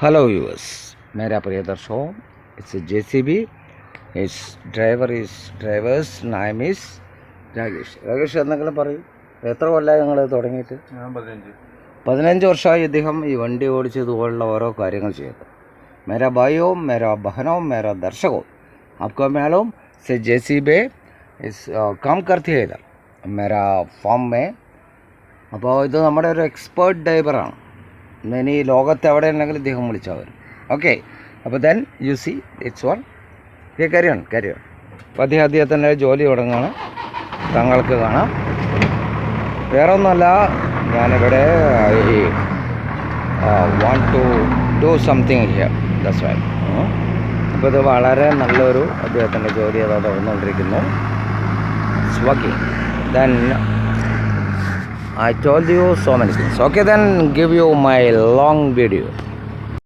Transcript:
Hello viewers, मेरा प्रिय दर्शकों, it's a JCB. His driver's name is Rakesh. Rakesh എന്തെങ്കിലും പറയും. എത്ര കൊല്ലമായി നിങ്ങൾ തുടങ്ങിയിട്ട്? 15 വർഷമായി ഇദ്ദേഹം ഈ വണ്ടി ഓടിച്ച് ഇതുപോലുള്ള ഓരോ കാര്യങ്ങൾ ചെയ്തു. मेरा भाइयों, मेरा बहनों, मेरा दर्शकों, आपको मालूम से JCB इस काम करती है इधर मेरा ഫാം में. അപ്പോൾ ഇത് നമ്മുടെ ഒരു എക്സ്പേർട്ട് ഡ്രൈവറാണ്. ഇനി ലോകത്ത് എവിടെ ഉണ്ടെങ്കിലും ഇദ്ദേഹം വിളിച്ചാൽ വരും. ഓക്കെ, അപ്പോൾ then you C it's one കാര്യമാണ്. അപ്പോൾ അദ്ദേഹത്തിൻ്റെ ജോലി തുടങ്ങുകയാണ്. താങ്കൾക്ക് കാണാം. വേറെ ഒന്നുമല്ല, ഞാനിവിടെ want to do something here, that's why. അപ്പോൾ ഇത് വളരെ നല്ലൊരു അദ്ദേഹത്തിൻ്റെ ജോലി അത് തുടർന്നുകൊണ്ടിരിക്കുന്നു. It's working. Then I told you so many things. Okay, then give you my long video.